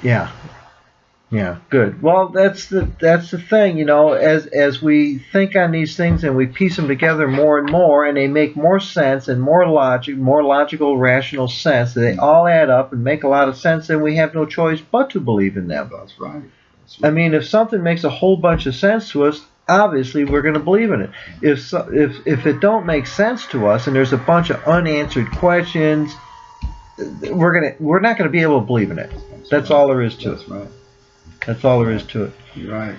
Yeah. Yeah, good. Well, that's the thing, as we think on these things and we piece them together more and more, and they make more sense and more logical, rational sense. They all add up and make a lot of sense, and we have no choice but to believe in them. That's right. That's I right. mean, if something makes a whole bunch of sense to us, obviously we're going to believe in it. If it don't make sense to us, and there's a bunch of unanswered questions, we're not going to be able to believe in it. That's right. all there is to it. That's right. That's all there is to it. You're right.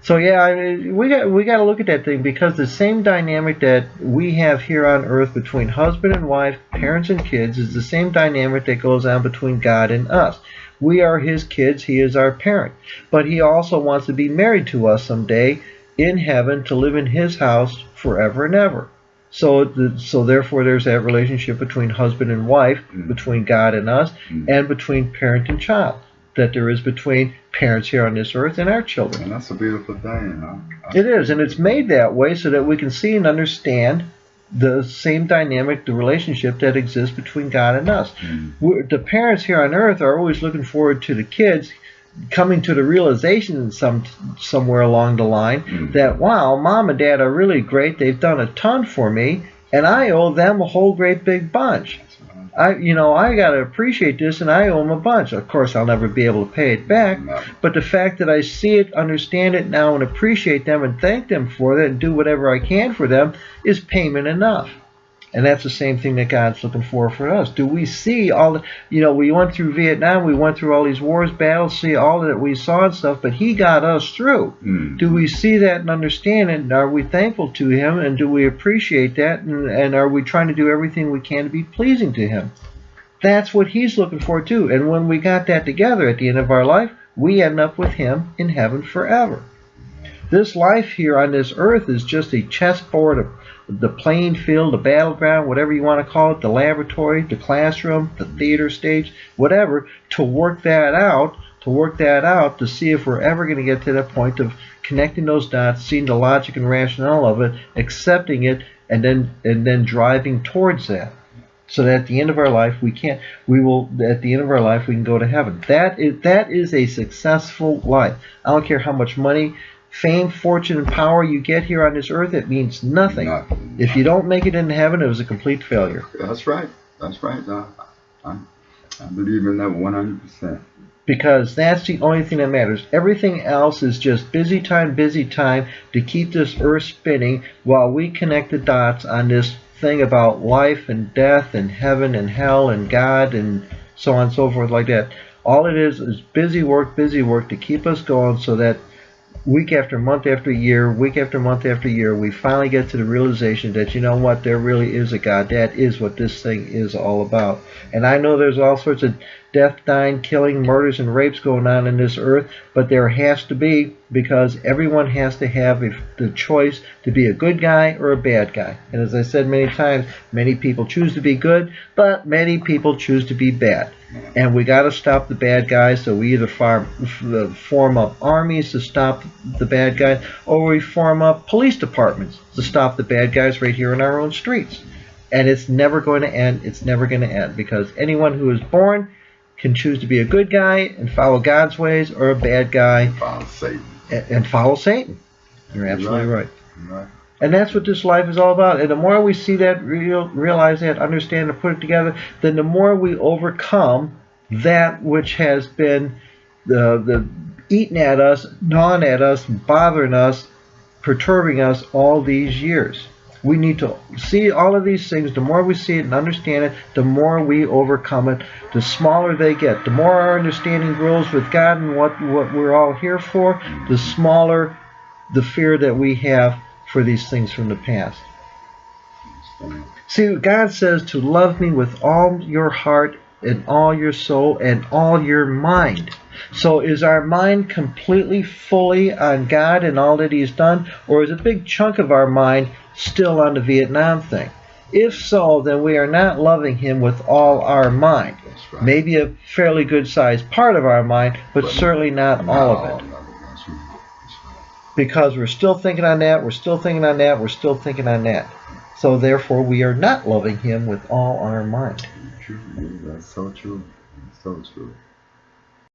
So yeah, I mean, we got to look at that thing, because the same dynamic that we have here on earth between husband and wife, parents and kids, is the same dynamic that goes on between God and us. We are his kids, he is our parent. But he also wants to be married to us someday in heaven, to live in his house forever and ever. So therefore there's that relationship between husband and wife, between God and us, and between parent and child, that there is between parents here on this earth and our children. And that's a beautiful thing, huh? It is, and it's made that way so that we can see and understand the same dynamic, the relationship that exists between God and us. The parents here on earth are always looking forward to the kids coming to the realization somewhere along the line that, wow, mom and dad are really great. They've done a ton for me, and I owe them a whole great big bunch. I got to appreciate this, and I owe them a bunch. Of course, I'll never be able to pay it back, but the fact that I see it, understand it now, and appreciate them and thank them for it and do whatever I can for them is payment enough. And that's the same thing that God's looking for us. Do we see all the, we went through Vietnam, we went through all these wars, battles, see all that we saw and stuff, but he got us through. Do we see that and understand it? And are we thankful to him? And do we appreciate that? And are we trying to do everything we can to be pleasing to him? That's what he's looking for too. And when we got that together at the end of our life, we end up with him in heaven forever. This life here on this earth is just a chessboard, the playing field, the battleground, whatever you want to call it, the laboratory, the classroom, the theater stage, whatever, to work that out, to see if we're ever going to get to that point of connecting those dots, seeing the logic and rationale of it, accepting it, and then driving towards that. So that at the end of our life we can go to heaven. That is a successful life. I don't care how much money, fame, fortune, and power you get here on this earth, it means nothing. If you don't make it into heaven, it was a complete failure. That's right. That's right. I believe in that 100%. Because that's the only thing that matters. Everything else is just busy time to keep this earth spinning while we connect the dots on this thing about life and death and heaven and hell and God and so on and so forth like that. All it is busy work to keep us going, so that week after month after year, we finally get to the realization that, you know what, there really is a God. That is what this thing is all about. And I know there's all sorts of death, dying, killing, murders, and rapes going on in this earth, but there has to be, because everyone has to have the choice to be a good guy or a bad guy. And as I said many times, many people choose to be good, but many people choose to be bad. And we got to stop the bad guys, so we either form up armies to stop the bad guys, or we form up police departments to stop the bad guys right here in our own streets. And it's never going to end. It's never going to end, because anyone who is born can choose to be a good guy and follow God's ways, or a bad guy and follow Satan. You're absolutely right. Right. And that's what this life is all about. And the more we see that, realize that, understand and put it together, then the more we overcome that which has been the eating at us, gnawing at us, bothering us, perturbing us all these years. We need to see all of these things. The more we see it and understand it, the more we overcome it, the smaller they get. The more our understanding grows with God and what we're all here for, the smaller the fear that we have for these things from the past. See, God says to love me with all your heart and all your soul and all your mind. So is our mind completely, fully on God and all that he's done, or is a big chunk of our mind still on the Vietnam thing? If so, then we are not loving him with all our mind. Right. Maybe a fairly good sized part of our mind, but certainly not all of it. Because we're still thinking on that, we're still thinking on that, we're still thinking on that. So therefore we are not loving him with all our mind. True. That's so true. So true.